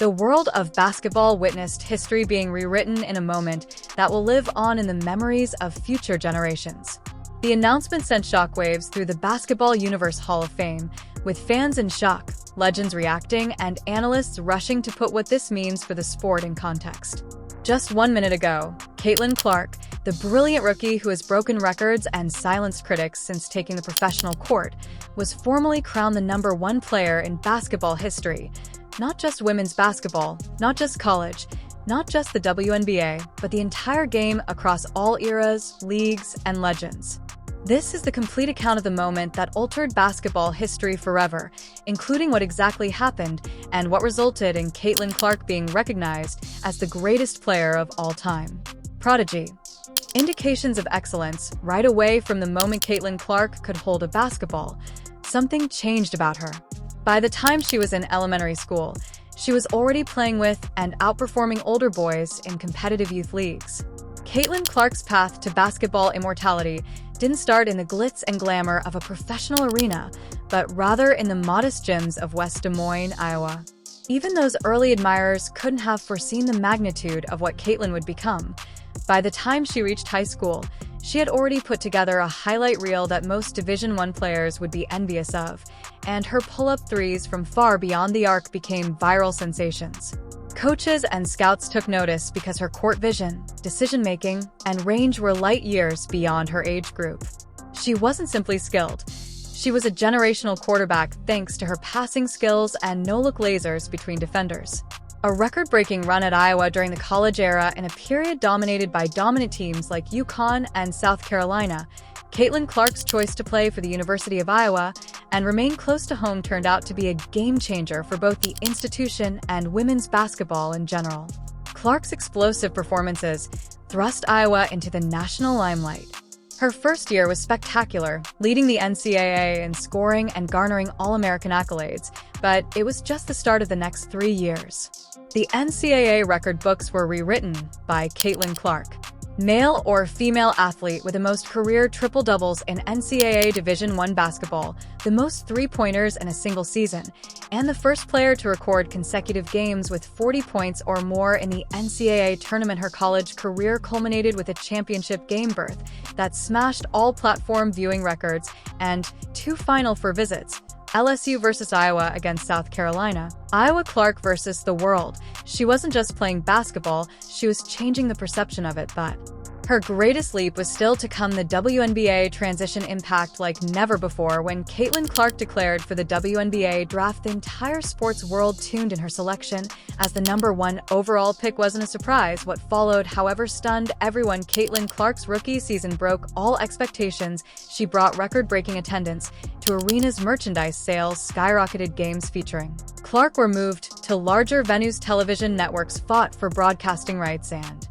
The world of basketball witnessed history being rewritten in a moment that will live on in the memories of future generations. The announcement sent shockwaves through the Basketball Universe Hall of Fame, with fans in shock, legends reacting, and analysts rushing to put what this means for the sport in context. Just 1 minute ago, Caitlin Clark, the brilliant rookie who has broken records and silenced critics since taking the professional court, was formally crowned the #1 player in basketball history. Not just women's basketball, not just college, not just the WNBA, but the entire game across all eras, leagues, and legends. This is the complete account of the moment that altered basketball history forever, including what exactly happened and what resulted in Caitlin Clark being recognized as the greatest player of all time. Prodigy. Indications of excellence right away from the moment Caitlin Clark could hold a basketball. Something changed about her. By the time she was in elementary school, she was already playing with and outperforming older boys in competitive youth leagues. Caitlin Clark's path to basketball immortality didn't start in the glitz and glamour of a professional arena, but rather in the modest gyms of West Des Moines, Iowa. Even those early admirers couldn't have foreseen the magnitude of what Caitlin would become. By the time she reached high school, she had already put together a highlight reel that most Division I players would be envious of, and her pull-up threes from far beyond the arc became viral sensations. Coaches and scouts took notice because her court vision, decision-making, and range were light years beyond her age group. She wasn't simply skilled. She was a generational quarterback thanks to her passing skills and no-look lasers between defenders. A record-breaking run at Iowa during the college era in a period dominated by dominant teams like UConn and South Carolina, Caitlin Clark's choice to play for the University of Iowa and remain close to home turned out to be a game-changer for both the institution and women's basketball in general. Clark's explosive performances thrust Iowa into the national limelight. Her first year was spectacular, leading the NCAA in scoring and garnering All-American accolades, but it was just the start of the next 3 years. The NCAA record books were rewritten by Caitlin Clark. Male or female athlete with the most career triple-doubles in NCAA Division I basketball, the most three-pointers in a single season, and the first player to record consecutive games with 40 points or more in the NCAA tournament. Her college career culminated with a championship game berth that smashed all platform viewing records and 2 Final Four visits. LSU versus Iowa against South Carolina. Iowa Clark versus the world. She wasn't just playing basketball, she was changing the perception of it, but her greatest leap was still to come. The WNBA transition impact like never before. When Caitlin Clark declared for the WNBA draft, the entire sports world tuned in her selection. As the #1 overall pick wasn't a surprise. What followed, however, stunned everyone. Caitlin Clark's rookie season broke all expectations. She brought record-breaking attendance to arenas, merchandise sales skyrocketed, games featuring Clark were moved to larger venues, television networks fought for broadcasting rights, and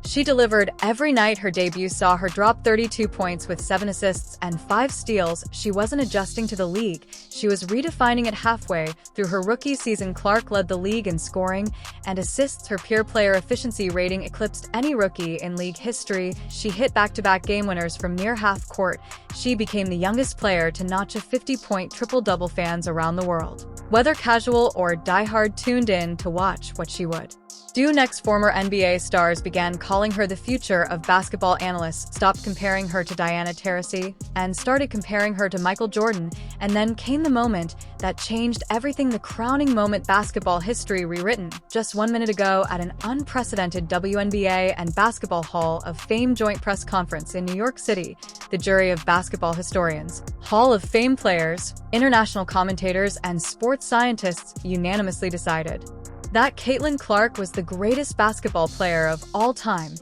she delivered every night. Her debut saw her drop 32 points with 7 assists and 5 steals. She wasn't adjusting to the league, she was redefining it halfway. Through her rookie season, Clark led the league in scoring and assists. Her peer player efficiency rating eclipsed any rookie in league history. She hit back-to-back game winners from near half court. She became the youngest player to notch a 50-point triple-double. Fans around the world, whether casual or diehard, tuned in to watch what she would do next. Former NBA stars began calling her the future of basketball. Analysts stopped comparing her to Diana Taurasi and started comparing her to Michael Jordan. And then came the moment that changed everything, the crowning moment, basketball history rewritten. Just 1 minute ago at an unprecedented WNBA and Basketball Hall of Fame joint press conference in New York City, the jury of basketball historians, Hall of Fame players, international commentators, and sports scientists unanimously decided that Caitlin Clark was the greatest basketball player of all time,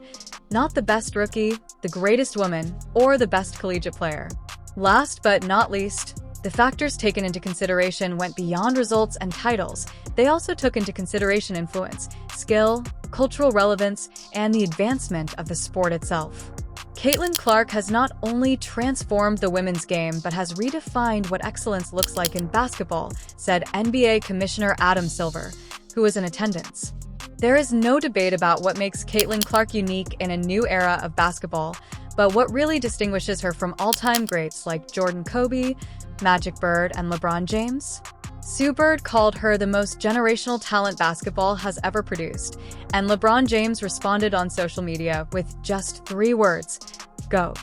not the best rookie, the greatest woman, or the best collegiate player. Last but not least, the factors taken into consideration went beyond results and titles. They also took into consideration influence, skill, cultural relevance, and the advancement of the sport itself. Caitlin Clark has not only transformed the women's game but has redefined what excellence looks like in basketball, said NBA Commissioner Adam Silver, who was in attendance. There is no debate about what makes Caitlin Clark unique in a new era of basketball, but what really distinguishes her from all-time greats like Jordan, Kobe, Magic Bird, and LeBron James? Sue Bird called her the most generational talent basketball has ever produced, and LeBron James responded on social media with just 3 words: GOAT.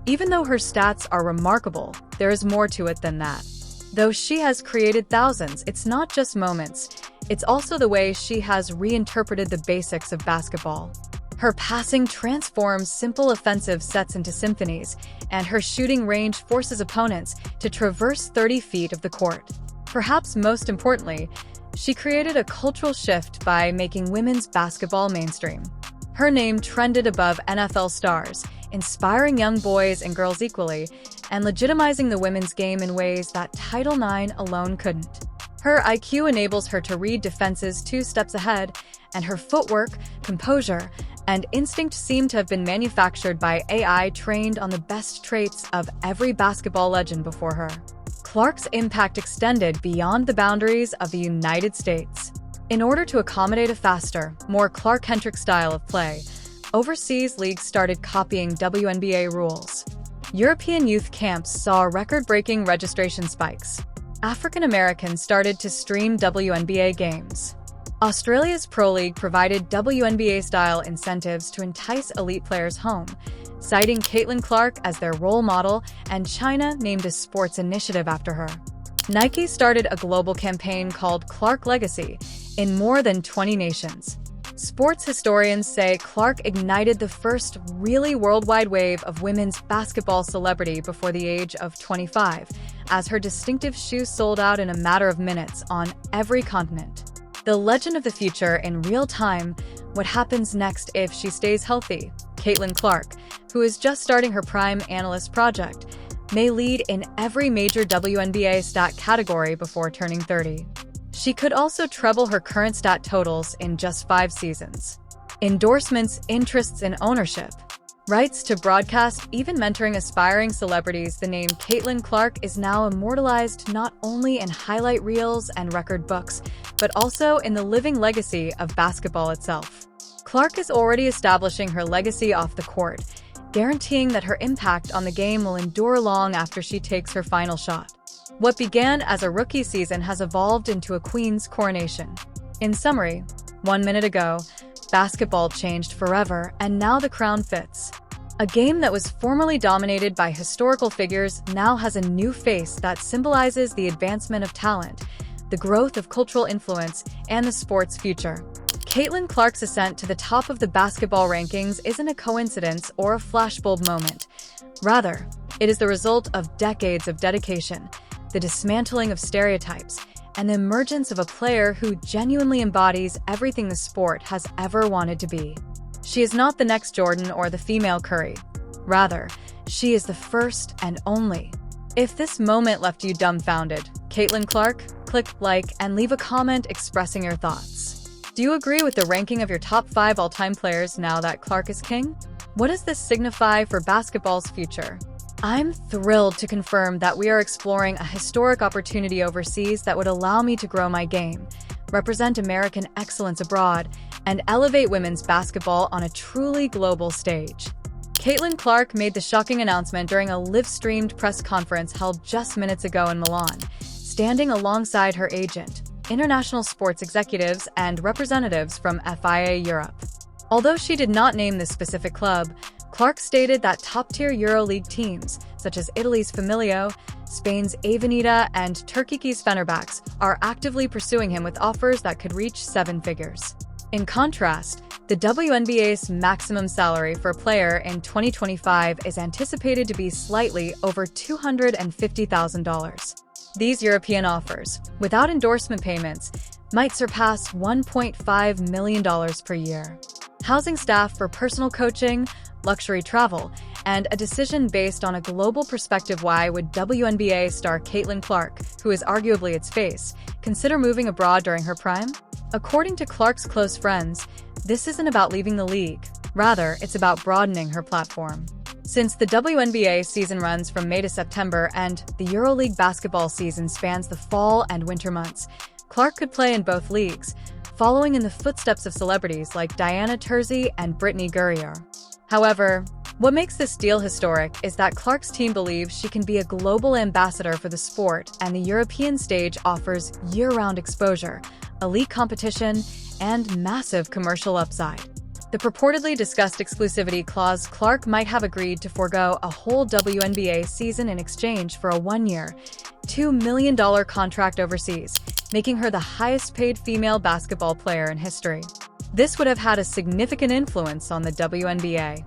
Even though her stats are remarkable, there is more to it than that. Though she has created thousands, it's not just moments, it's also the way she has reinterpreted the basics of basketball. Her passing transforms simple offensive sets into symphonies, and her shooting range forces opponents to traverse 30 feet of the court. Perhaps most importantly, she created a cultural shift by making women's basketball mainstream. Her name trended above NFL stars, inspiring young boys and girls equally, and legitimizing the women's game in ways that Title IX alone couldn't. Her IQ enables her to read defenses 2 steps ahead, and her footwork, composure, and instinct seem to have been manufactured by AI trained on the best traits of every basketball legend before her. Clark's impact extended beyond the boundaries of the United States. In order to accommodate a faster, more Clark-centric style of play, overseas leagues started copying WNBA rules. European youth camps saw record-breaking registration spikes. African Americans started to stream WNBA games. Australia's Pro League provided WNBA-style incentives to entice elite players home, citing Caitlin Clark as their role model, and China named a sports initiative after her. Nike started a global campaign called Clark Legacy in more than 20 nations. Sports historians say Clark ignited the first really worldwide wave of women's basketball celebrity before the age of 25, as her distinctive shoes sold out in a matter of minutes on every continent. The legend of the future in real time: what happens next if she stays healthy? Caitlin Clark, who is just starting her prime analyst project, may lead in every major WNBA stat category before turning 30. She could also treble her current stat totals in just 5 seasons. Endorsements, interests, and ownership. Rights to broadcast, even mentoring aspiring celebrities. The name Caitlin Clark is now immortalized not only in highlight reels and record books, but also in the living legacy of basketball itself. Clark is already establishing her legacy off the court, guaranteeing that her impact on the game will endure long after she takes her final shot. What began as a rookie season has evolved into a queen's coronation. In summary, 1 minute ago, basketball changed forever, and now the crown fits. A game that was formerly dominated by historical figures now has a new face that symbolizes the advancement of talent, the growth of cultural influence, and the sport's future. Caitlin Clark's ascent to the top of the basketball rankings isn't a coincidence or a flashbulb moment. Rather, it is the result of decades of dedication, the dismantling of stereotypes, and the emergence of a player who genuinely embodies everything the sport has ever wanted to be. She is not the next Jordan or the female Curry. Rather, she is the first and only. If this moment left you dumbfounded, Caitlin Clark, click like and leave a comment expressing your thoughts. Do you agree with the ranking of your top 5 all-time players now that Clark is king? What does this signify for basketball's future? I'm thrilled to confirm that we are exploring a historic opportunity overseas that would allow me to grow my game, represent American excellence abroad, and elevate women's basketball on a truly global stage. Caitlin Clark made the shocking announcement during a live-streamed press conference held just minutes ago in Milan, standing alongside her agent, international sports executives, and representatives from FIA Europe. Although she did not name this specific club, Clark stated that top-tier EuroLeague teams, such as Italy's Familio, Spain's Avenida, and Turkey's Fenerbahce, are actively pursuing him with offers that could reach 7 figures. In contrast, the WNBA's maximum salary for a player in 2025 is anticipated to be slightly over $250,000. These European offers, without endorsement payments, might surpass $1.5 million per year. Housing staff for personal coaching, luxury travel, and a decision based on a global perspective. Why would WNBA star Caitlin Clark, who is arguably its face, consider moving abroad during her prime? According to Clark's close friends, this isn't about leaving the league. Rather, it's about broadening her platform. Since the WNBA season runs from May to September and the EuroLeague basketball season spans the fall and winter months, Clark could play in both leagues, following in the footsteps of celebrities like Diana Taurasi and Brittany Gurrier. However, What makes this deal historic is that Clark's team believes she can be a global ambassador for the sport, and the European stage offers year-round exposure, elite competition, and massive commercial upside. The purportedly discussed exclusivity clause Clark might have agreed to forego a whole WNBA season in exchange for a one-year, $2 million contract overseas, making her the highest-paid female basketball player in history. This would have had a significant influence on the WNBA.